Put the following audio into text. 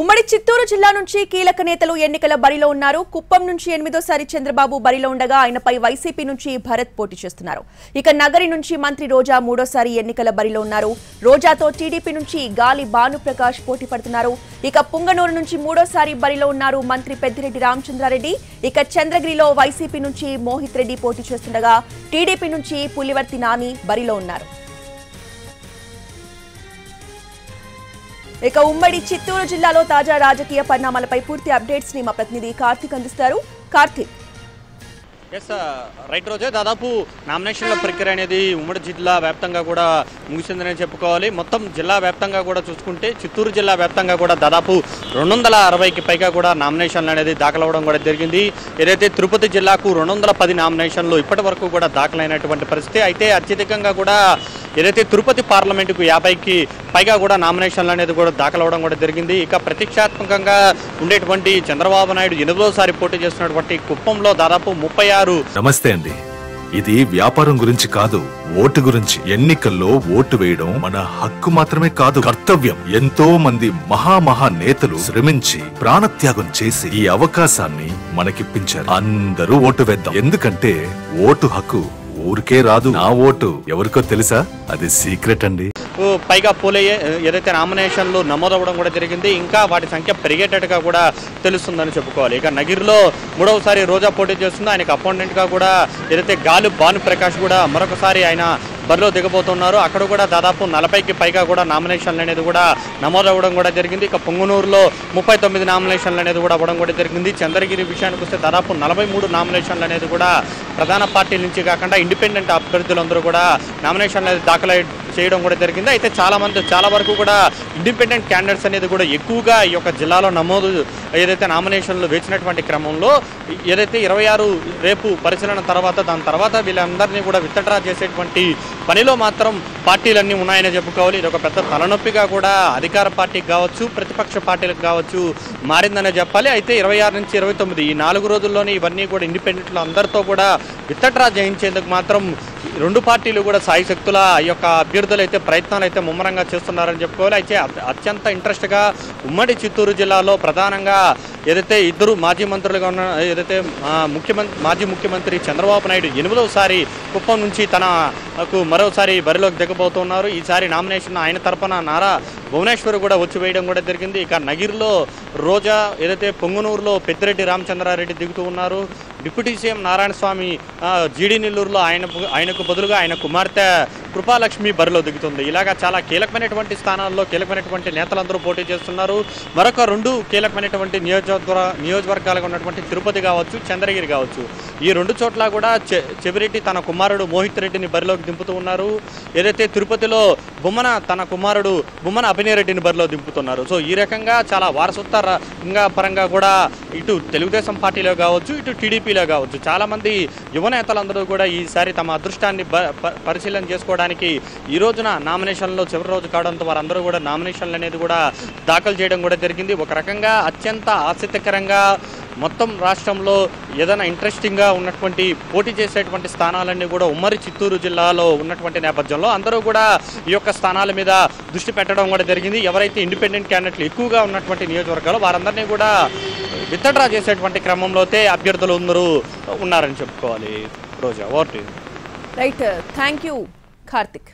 ఉమ్మడి చిత్తూరు జిల్లా నుంచి కీలక నేతలు ఎన్నికల బరిలో ఉన్నారు. కుప్పం నుంచి 8వ చంద్రబాబు బరిలో ఉండగా ఆయనపై వైసీపీ నుంచి భరత్ పోటీ చేస్తున్నారు. ఇక నగరి నుంచి మంత్రి రోజా 3వ ఎన్నికల బరిలో ఉన్నారు. రోజాతో టీడీపీ నుంచి గాలి భానుప్రకాష్ పోటీ పడుతున్నారు. ఇక పుంగనూరు నుంచి 3వ బరిలో ఉన్నారు మంత్రి పెద్దిరెడ్డి రామచంద్రారెడ్డి. ఇక చంద్రగిరిలో వైసీపీ నుంచి మోహిత్ రెడ్డి పోటీ చేస్తుండగా టీడీపీ నుంచి పులివర్తి నాని బరిలో ఉన్నారు. ఇక ఉమ్మడి చిత్తూరు జిల్లాలో తాజా రాజకీయ పరిణామాలపై పూర్తి అప్డేట్స్ ని మా ప్రతినిధి కార్తిక్ అందిస్తారు. కార్తిక్. రైట్ రోజే దాదాపు నామినేషన్ల ప్రక్రియ అనేది ఉమ్మడి జిల్లా వ్యాప్తంగా కూడా ముగిసిందని చెప్పుకోవాలి. మొత్తం జిల్లా వ్యాప్తంగా కూడా చూసుకుంటే చిత్తూరు జిల్లా వ్యాప్తంగా కూడా దాదాపు 260కి పైగా కూడా నామినేషన్లు అనేది దాఖలవడం కూడా జరిగింది. ఏదైతే తిరుపతి జిల్లాకు 210 నామినేషన్లు ఇప్పటి వరకు కూడా దాఖలైనటువంటి పరిస్థితి. అయితే అత్యధికంగా కూడా ఏదైతే తిరుపతి పార్లమెంటుకు 50కి పైగా కూడా నామినేషన్లు అనేది కూడా దాఖలవడం కూడా జరిగింది. ఇక ప్రతిష్టాత్మకంగా ఉండేటువంటి చంద్రబాబు నాయుడు 8వ పోటీ చేస్తున్నటువంటి కుప్పంలో దాదాపు 36. నమస్తే అండి. ఇది వ్యాపారం గురించి కాదు, ఓటు గురించి. ఎన్నికల్లో ఓటు వేయడం మన హక్కు మాత్రమే కాదు, కర్తవ్యం. ఎంతో మంది మహా నేతలు శ్రమించి ప్రాణత్యాగం చేసి ఈ అవకాశాన్ని మనకిప్పించారు. అందరూ ఓటు వేద్దాం. ఎందుకంటే ఓటు హక్కు ఊరికే రాదు. నా ఓటు ఎవరికో తెలుసా? అది సీక్రెట్ అండి. పైగా పోలయ్యే ఏదైతే నామినేషన్లు నమోదవడం కూడా జరిగింది. ఇంకా వాటి సంఖ్య పెరిగేటట్టుగా కూడా తెలుస్తుందని చెప్పుకోవాలి. ఇక నగిరిలో 3వ రోజా పోటీ చేస్తుంది. ఆయనకు అపోనెంట్గా కూడా ఏదైతే గాలి భానుప్రకాష్ కూడా మరొకసారి ఆయన బరిలో దిగబోతున్నారు. అక్కడ కూడా దాదాపు 40కి పైగా కూడా నామినేషన్లు అనేది కూడా నమోదవ్వడం కూడా జరిగింది. ఇక పొంగునూరులో 39 నామినేషన్లు అనేది కూడా అవ్వడం కూడా జరిగింది. చంద్రగిరి విషయానికి వస్తే దాదాపు 43 నామినేషన్లు అనేది కూడా ప్రధాన పార్టీల నుంచి కాకుండా ఇండిపెండెంట్ అభ్యర్థులందరూ కూడా నామినేషన్లు అనేది దాఖలు చేయడం కూడా జరిగింది. అయితే చాలా వరకు కూడా ఇండిపెండెంట్ క్యాండిడేట్స్ అనేది కూడా ఎక్కువగా ఈ యొక్క జిల్లాలో నమోదు ఏదైతే నామినేషన్లు వేసినటువంటి క్రమంలో ఏదైతే 26 రేపు పరిశీలన తర్వాత దాని తర్వాత వీళ్ళందరినీ కూడా విత్డ్రా చేసేటువంటి పనిలో మాత్రం పార్టీలన్నీ ఉన్నాయని చెప్పుకోవాలి. ఇది ఒక పెద్ద తలనొప్పిగా కూడా అధికార పార్టీకి కావచ్చు, ప్రతిపక్ష పార్టీలకు కావచ్చు మారిందనే చెప్పాలి. అయితే 26 నుంచి 29 ఈ 4 రోజుల్లోనే ఇవన్నీ కూడా ఇండిపెండెంట్లు అందరితో కూడా విత్డ్రా చేయించేందుకు మాత్రం రెండు పార్టీలు కూడా సాయశక్తుల ఈ యొక్క అభ్యర్థులు అయితే ప్రయత్నాలు అయితే ముమ్మరంగా చేస్తున్నారని చెప్పుకోవాలి. అయితే అత్యంత ఇంట్రెస్ట్గా ఉమ్మడి చిత్తూరు జిల్లాలో ప్రధానంగా ఏదైతే ఇద్దరు మాజీ మంత్రులుగా ఉన్న ఏదైతే మాజీ ముఖ్యమంత్రి చంద్రబాబు నాయుడు 8వ కుప్పం నుంచి తనకు మరోసారి బరిలోకి దిగబోతున్నారు. ఈసారి నామినేషన్ ఆయన తరపున నారా భువనేశ్వర్ కూడా వచ్చి వేయడం కూడా జరిగింది. ఇక నగిరిలో రోజా ఏదైతే పొంగునూరులో పెద్దిరెడ్డి రామచంద్రారెడ్డి దిగుతూ ఉన్నారు. డిప్యూటీ సీఎం నారాయణస్వామి జీడీ నెల్లూరులో ఆయనకు బదులుగా ఆయన కుమార్తె కృపాలక్ష్మి బరిలో దిగుతుంది. ఇలాగా చాలా కీలకమైనటువంటి స్థానాల్లో కీలకమైనటువంటి నేతలందరూ పోటీ చేస్తున్నారు. మరొక 2 కీలకమైనటువంటి నియోజకవర్గాలుగా ఉన్నటువంటి తిరుపతి కావచ్చు, చంద్రగిరి కావచ్చు, ఈ 2 చోట్ల కూడా చెవిరెడ్డి తన కుమారుడు మోహిత్ రెడ్డిని బరిలోకి దింపుతూ ఉన్నారు. ఏదైతే తిరుపతిలో తన కుమారుడు బొమ్మన అభినయరెడ్డిని బరిలో దింపుతున్నారు. సో ఈ రకంగా చాలా వారసత్వ పరంగా కూడా ఇటు తెలుగుదేశం పార్టీలో కావచ్చు, ఇటు టీడీపీలో కావచ్చు చాలా మంది యువ నేతలందరూ కూడా ఈసారి తమ అదృష్టాన్ని పరిశీలన చేసుకోవడానికి ఈ రోజున నామినేషన్లో చివరి రోజు కావడంతో వారందరూ కూడా నామినేషన్లు అనేది కూడా దాఖలు చేయడం కూడా జరిగింది. ఒక రకంగా అత్యంత ఆసక్తికరంగా మొత్తం రాష్ట్రంలో ఏదైనా ఇంట్రెస్టింగ్గా ఉన్నటువంటి పోటీ చేసేటువంటి స్థానాలన్నీ కూడా ఉమ్మడి చిత్తూరు జిల్లాలో ఉన్నటువంటి నేపథ్యంలో అందరూ కూడా ఈ యొక్క స్థానాల మీద దృష్టి పెట్టడం కూడా జరిగింది. ఎవరైతే ఇండిపెండెంట్ క్యాండిడేట్లు ఎక్కువగా ఉన్నటువంటి నియోజకవర్గాలు వారందరినీ కూడా విత్డ్రా చేసేటువంటి క్రమంలో అభ్యర్థులు అందరూ ఉన్నారని చెప్పుకోవాలి. Roja over to you. Right, thank you Karthik.